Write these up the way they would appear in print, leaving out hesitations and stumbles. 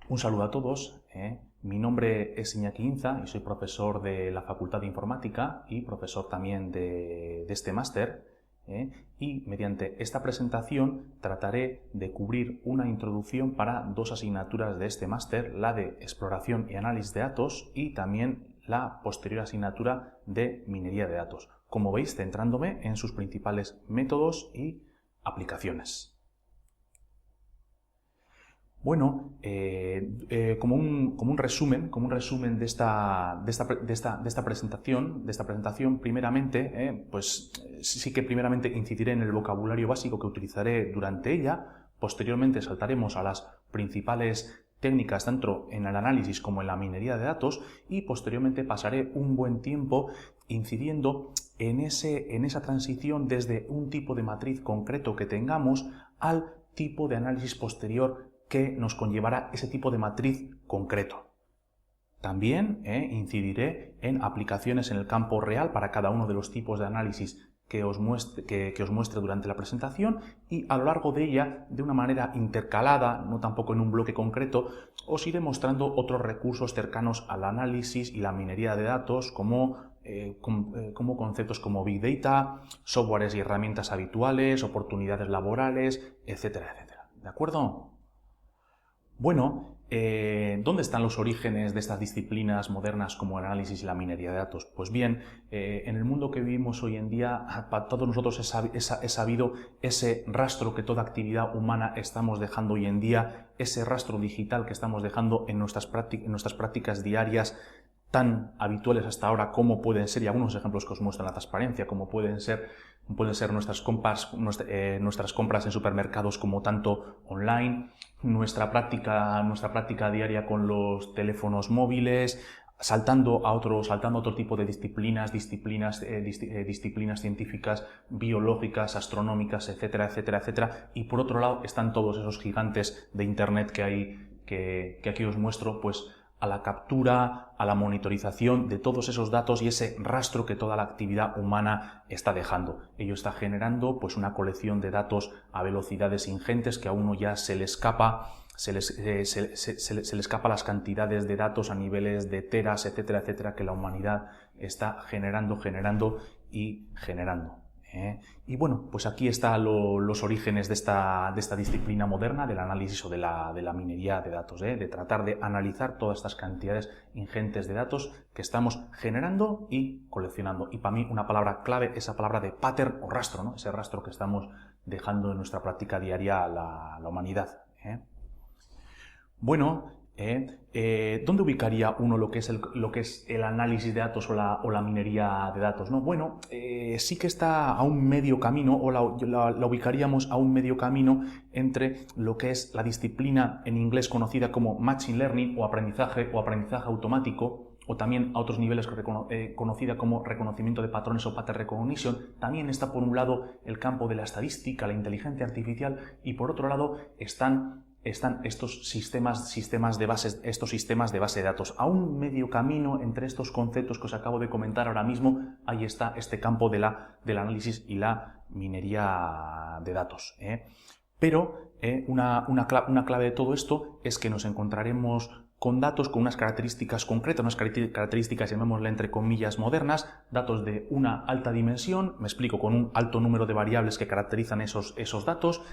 Un saludo a todos. Mi nombre es Iñaki Inza y soy profesor de la Facultad de Informática y profesor también de este máster. Y mediante esta presentación trataré de cubrir una introducción para dos asignaturas de este máster, la de Exploración y Análisis de Datos y también la posterior asignatura de Minería de Datos. Como veis, centrándome en sus principales métodos y aplicaciones. Bueno, como un resumen de esta presentación, primeramente, pues sí que primeramente incidiré en el vocabulario básico que utilizaré durante ella. Posteriormente saltaremos a las principales técnicas tanto en el análisis como en la minería de datos y posteriormente pasaré un buen tiempo incidiendo en esa transición desde un tipo de matriz concreto que tengamos al tipo de análisis posterior que nos conllevará ese tipo de matriz concreto. También incidiré en aplicaciones en el campo real para cada uno de los tipos de análisis que os muestre durante la presentación y a lo largo de ella, de una manera intercalada, no tampoco en un bloque concreto, os iré mostrando otros recursos cercanos al análisis y la minería de datos como conceptos como Big Data, softwares y herramientas habituales, oportunidades laborales, etcétera, etcétera. ¿De acuerdo? Bueno, ¿dónde están los orígenes de estas disciplinas modernas como el análisis y la minería de datos? Pues bien, en el mundo que vivimos hoy en día, para todos nosotros es sabido ese rastro que toda actividad humana estamos dejando hoy en día, ese rastro digital que estamos dejando en nuestras prácticas diarias tan habituales hasta ahora como pueden ser, y algunos ejemplos que os muestran la transparencia, como pueden ser nuestras compras en supermercados como tanto online, nuestra práctica diaria con los teléfonos móviles, saltando a otro tipo de disciplinas científicas, biológicas, astronómicas, etcétera, etcétera, etcétera. Y por otro lado están todos esos gigantes de Internet que hay, que aquí os muestro, pues a la captura, a la monitorización de todos esos datos y ese rastro que toda la actividad humana está dejando. Ello está generando pues una colección de datos a velocidades ingentes que a uno ya se le escapa las cantidades de datos a niveles de teras, etcétera, etcétera, que la humanidad está generando y generando. Y bueno, pues aquí están los orígenes de esta disciplina moderna del análisis o de la minería de datos, de tratar de analizar todas estas cantidades ingentes de datos que estamos generando y coleccionando. Y para mí una palabra clave es esa palabra de pattern o rastro, ¿no? Ese rastro que estamos dejando en nuestra práctica diaria a la humanidad. Bueno, ¿dónde ubicaría uno lo que es el análisis de datos o la minería de datos? ¿No? Bueno, sí que está a un medio camino, o la ubicaríamos a un medio camino entre lo que es la disciplina en inglés conocida como Machine Learning o aprendizaje automático, o también a otros niveles conocida como reconocimiento de patrones o pattern recognition. También está por un lado el campo de la estadística, la inteligencia artificial, y por otro lado están estos sistemas de base de datos. A un medio camino entre estos conceptos que os acabo de comentar ahora mismo, ahí está este campo del análisis y la minería de datos. Pero una clave de todo esto es que nos encontraremos con datos con unas características concretas, unas características, llamémosle entre comillas, modernas, datos de una alta dimensión, me explico, con un alto número de variables que caracterizan esos datos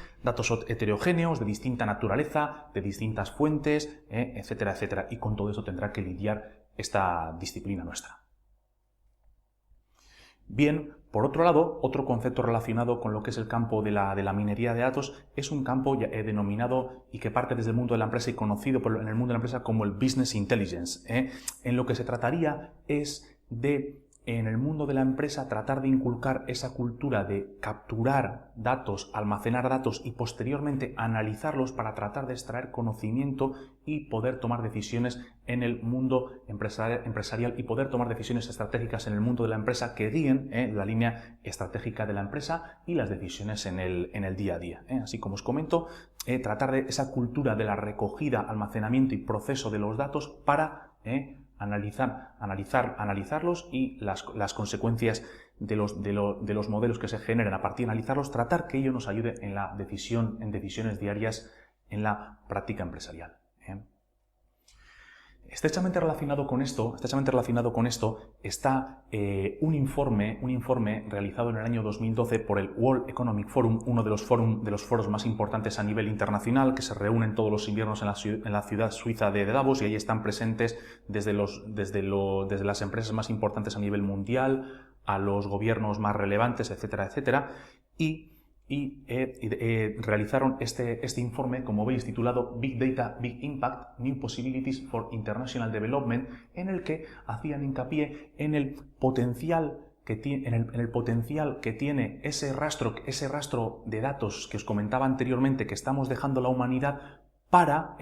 heterogéneos, de distinta naturaleza, de distintas fuentes, etcétera, etcétera. Y con todo eso tendrá que lidiar esta disciplina nuestra. Bien, por otro lado, otro concepto relacionado con lo que es el campo de la minería de datos es un campo denominado y que parte desde el mundo de la empresa y conocido en el mundo de la empresa como el Business Intelligence. En lo que se trataría es de, en el mundo de la empresa, tratar de inculcar esa cultura de capturar datos, almacenar datos y posteriormente analizarlos para tratar de extraer conocimiento y poder tomar decisiones en el mundo empresarial y poder tomar decisiones estratégicas en el mundo de la empresa que guíen la línea estratégica de la empresa y las decisiones en el día a día. Así como os comento, tratar de esa cultura de la recogida, almacenamiento y proceso de los datos para analizarlos y las consecuencias de los modelos que se generen a partir de analizarlos, tratar que ello nos ayude en decisiones diarias en la práctica empresarial. Estrechamente relacionado con esto está un informe realizado en el año 2012 por el World Economic Forum, uno de los foros más importantes a nivel internacional, que se reúnen todos los inviernos en la ciudad suiza de Davos, y ahí están presentes desde las empresas más importantes a nivel mundial a los gobiernos más relevantes, etcétera, etcétera, y realizaron este informe, como veis, titulado Big Data, Big Impact, New Possibilities for International Development, en el que hacían hincapié en el potencial que tiene ese rastro de datos que os comentaba anteriormente que estamos dejando la humanidad para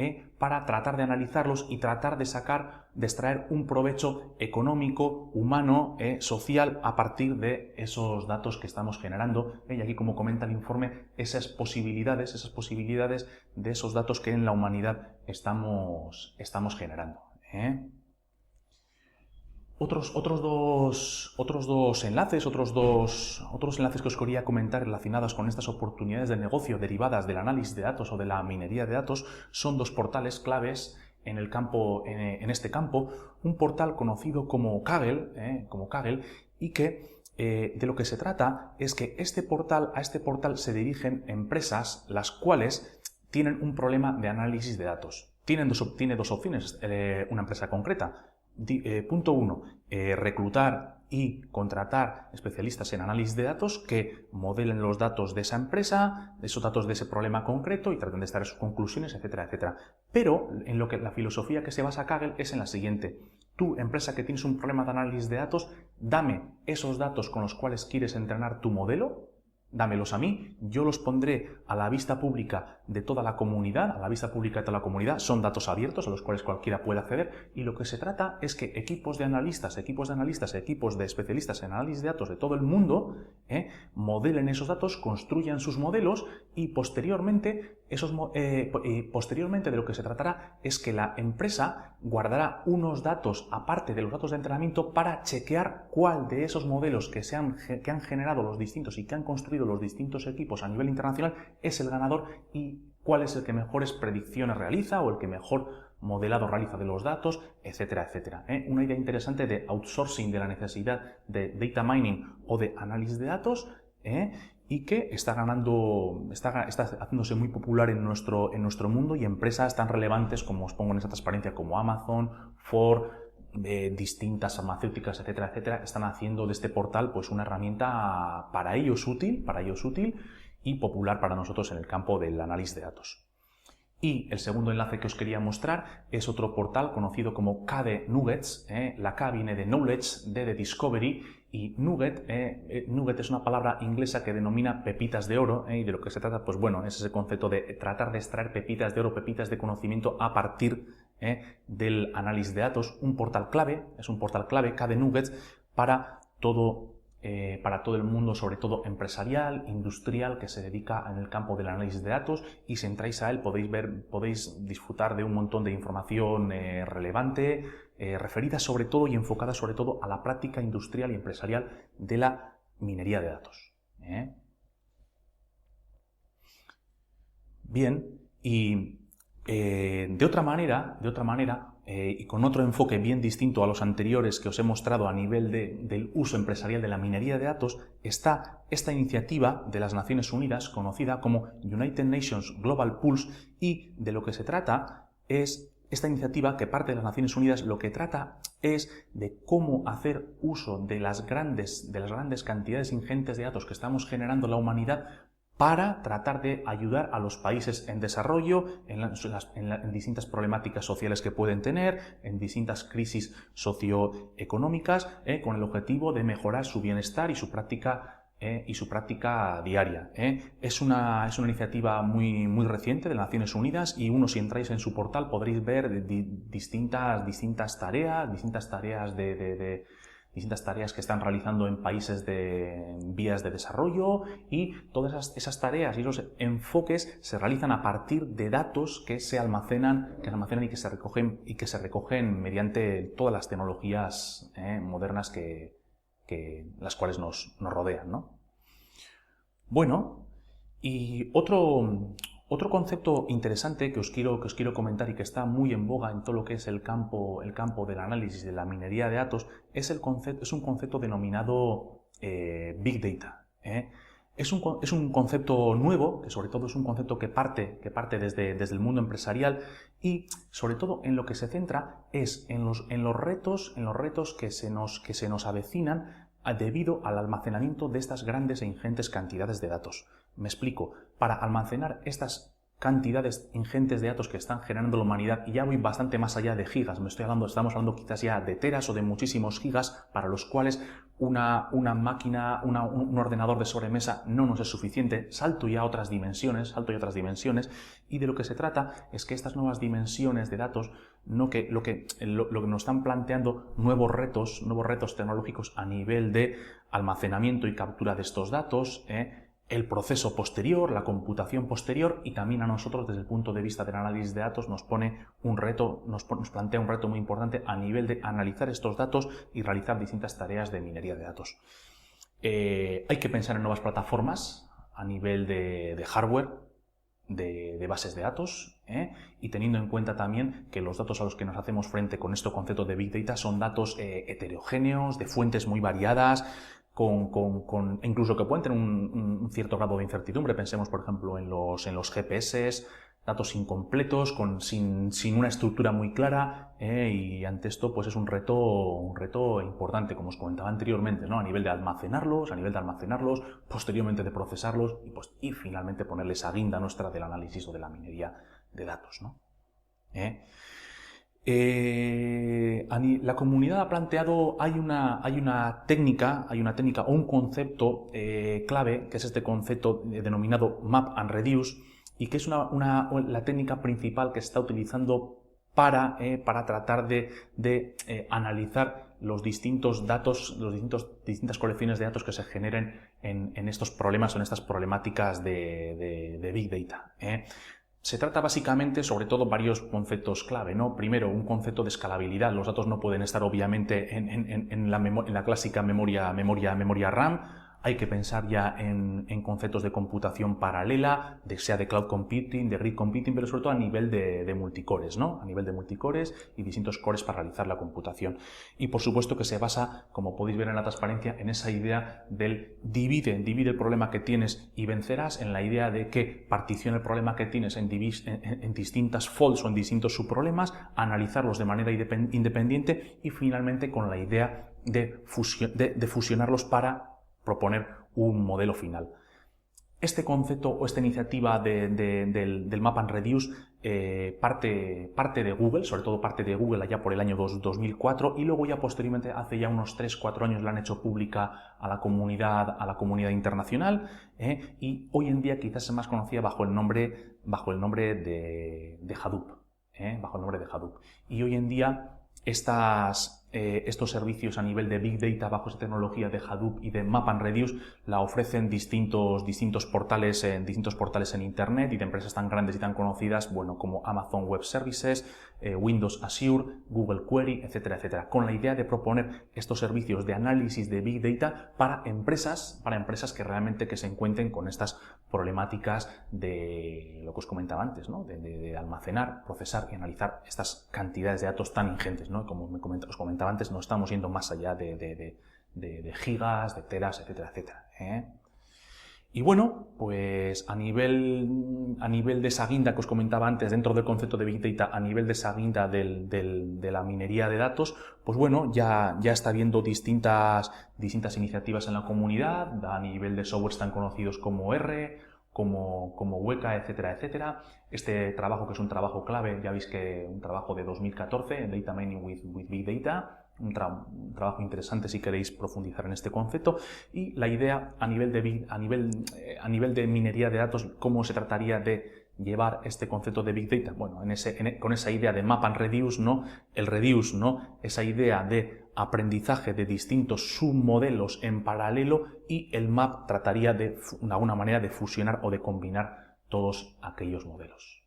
tratar de analizarlos y tratar de extraer un provecho económico, humano, social, a partir de esos datos que estamos generando. Y aquí, como comenta el informe, esas posibilidades de esos datos que en la humanidad estamos generando. Otros dos enlaces que os quería comentar relacionados con estas oportunidades de negocio derivadas del análisis de datos o de la minería de datos son dos portales claves en este campo. Un portal conocido como Kaggle, y que de lo que se trata es que a este portal se dirigen empresas las cuales tienen un problema de análisis de datos. Tiene dos opciones una empresa concreta. Punto 1. Reclutar y contratar especialistas en análisis de datos que modelen los datos de esa empresa, esos datos de ese problema concreto, y traten de extraer sus conclusiones, etcétera, etcétera. Pero en lo que la filosofía que se basa Kaggle es en la siguiente: tú, empresa que tienes un problema de análisis de datos, dame esos datos con los cuales quieres entrenar tu modelo, dámelos a mí, yo los pondré a la vista pública de toda la comunidad, son datos abiertos a los cuales cualquiera puede acceder, y lo que se trata es que equipos de analistas, equipos de especialistas en análisis de datos de todo el mundo modelen esos datos, construyan sus modelos, y posteriormente de lo que se tratará es que la empresa guardará unos datos aparte de los datos de entrenamiento para chequear cuál de esos modelos que han generado los distintos y que han construido los distintos equipos a nivel internacional es el ganador, y cuál es el que mejores predicciones realiza o el que mejor modelado realiza de los datos, etcétera, etcétera. Una idea interesante de outsourcing de la necesidad de data mining o de análisis de datos, y que está haciéndose muy popular en nuestro mundo, y empresas tan relevantes como os pongo en esta transparencia como Amazon, Ford, distintas farmacéuticas, etcétera, etcétera, están haciendo de este portal pues una herramienta para ellos útil y popular para nosotros en el campo del análisis de datos. Y el segundo enlace que os quería mostrar es otro portal conocido como KD Nuggets. La K viene de Knowledge, D de Discovery, y Nugget es una palabra inglesa que denomina pepitas de oro, y de lo que se trata, pues bueno, es ese concepto de tratar de extraer pepitas de oro, pepitas de conocimiento a partir del análisis de datos. Es un portal clave, KD Nuggets, para todo el mundo, sobre todo empresarial, industrial, que se dedica en el campo del análisis de datos, y si entráis a él podéis disfrutar de un montón de información relevante, referida sobre todo y enfocada sobre todo a la práctica industrial y empresarial de la minería de datos. Bien, y de otra manera, y con otro enfoque bien distinto a los anteriores que os he mostrado a nivel del uso empresarial de la minería de datos, está esta iniciativa de las Naciones Unidas conocida como United Nations Global Pulse, y de lo que se trata es esta iniciativa que parte de las Naciones Unidas. Lo que trata es de cómo hacer uso de las grandes cantidades ingentes de datos que estamos generando la humanidad para tratar de ayudar a los países en desarrollo en distintas problemáticas sociales que pueden tener, en distintas crisis socioeconómicas, con el objetivo de mejorar su bienestar y su práctica diaria. Es una iniciativa muy, muy reciente de las Naciones Unidas, y si entráis en su portal podréis ver distintas tareas que están realizando en países de vías de desarrollo, y todas esas tareas y esos enfoques se realizan a partir de datos que se almacenan y que se recogen mediante todas las tecnologías modernas que las cuales nos rodean, ¿no? Bueno, y otro Otro concepto interesante que os quiero comentar y que está muy en boga en todo lo que es el campo del análisis de la minería de datos es un concepto denominado Big Data. Es un concepto nuevo, que sobre todo es un concepto que parte desde el mundo empresarial y sobre todo en lo que se centra es en los retos que se nos avecinan debido al almacenamiento de estas grandes e ingentes cantidades de datos. Me explico. Para almacenar estas cantidades ingentes de datos que están generando la humanidad, y ya voy bastante más allá de gigas, estamos hablando quizás ya de teras o de muchísimos gigas, para los cuales una máquina, un ordenador de sobremesa no nos es suficiente, salto ya a otras dimensiones, y de lo que se trata es que estas nuevas dimensiones de datos, lo que nos están planteando nuevos retos tecnológicos a nivel de almacenamiento y captura de estos datos, el proceso posterior, la computación posterior, y también a nosotros desde el punto de vista del análisis de datos nos plantea un reto muy importante a nivel de analizar estos datos y realizar distintas tareas de minería de datos. Hay que pensar en nuevas plataformas a nivel de hardware, de bases de datos, y teniendo en cuenta también que los datos a los que nos hacemos frente con este concepto de Big Data son datos heterogéneos, de fuentes muy variadas, incluso que pueden tener un cierto grado de incertidumbre. Pensemos, por ejemplo, en los GPS, datos incompletos, sin una estructura muy clara, y ante esto pues es un reto importante, como os comentaba anteriormente, ¿no? A nivel de almacenarlos, posteriormente de procesarlos y finalmente ponerle esa guinda nuestra del análisis o de la minería de datos, ¿no? La comunidad ha planteado, hay una técnica o un concepto clave, que es este concepto denominado Map and Reduce, y que es la técnica principal que se está utilizando para tratar de analizar los distintos datos, distintas colecciones de datos que se generen en estos problemas o en estas problemáticas de Big Data. Se trata básicamente, sobre todo, varios conceptos clave, ¿no? Primero, un concepto de escalabilidad. Los datos no pueden estar obviamente en la clásica memoria RAM. Hay que pensar ya en conceptos de computación paralela, sea de cloud computing, de grid computing, pero sobre todo a nivel de multicores, ¿no? A nivel de multicores y distintos cores para realizar la computación. Y por supuesto que se basa, como podéis ver en la transparencia, en esa idea del divide el problema que tienes y vencerás, en la idea de que particiona el problema que tienes en distintas faults o en distintos subproblemas, analizarlos de manera independiente y finalmente con la idea de fusionarlos para proponer un modelo final. Este concepto o esta iniciativa del Map and Reduce parte de Google, sobre todo parte de Google allá por el año 2004, y luego ya posteriormente, hace ya unos 3-4 años, la han hecho pública a la comunidad internacional, y hoy en día quizás es más conocida bajo el nombre de Hadoop, bajo el nombre de Hadoop. Y hoy en día estos servicios a nivel de Big Data bajo esa tecnología de Hadoop y de Map and Reduce la ofrecen distintos portales en Internet y de empresas tan grandes y tan conocidas, bueno, como Amazon Web Services, Windows Azure, Google Query, etcétera, etcétera, con la idea de proponer estos servicios de análisis de Big Data para empresas que realmente se encuentren con estas problemáticas de lo que os comentaba antes, ¿no? de almacenar, procesar y analizar estas cantidades de datos tan ingentes, ¿no? Como os comentaba antes, no estamos yendo más allá de gigas, de teras, etcétera, etcétera. Y bueno, pues a nivel de esa guinda que os comentaba antes, dentro del concepto de Big Data, a nivel de esa guinda de la minería de datos, pues bueno, ya está habiendo distintas iniciativas en la comunidad, a nivel de softwares tan conocidos como R, como Weka, etcétera, etcétera. Este trabajo, que es un trabajo clave, ya veis que un trabajo de 2014, Data Mining with Big Data, un trabajo interesante si queréis profundizar en este concepto, y la idea a nivel de minería de datos, cómo se trataría de llevar este concepto de Big Data, bueno, con esa idea de Map and Reduce, ¿no? El Reduce, ¿no? Esa idea de aprendizaje de distintos submodelos en paralelo, y el Map trataría de alguna manera de fusionar o de combinar todos aquellos modelos.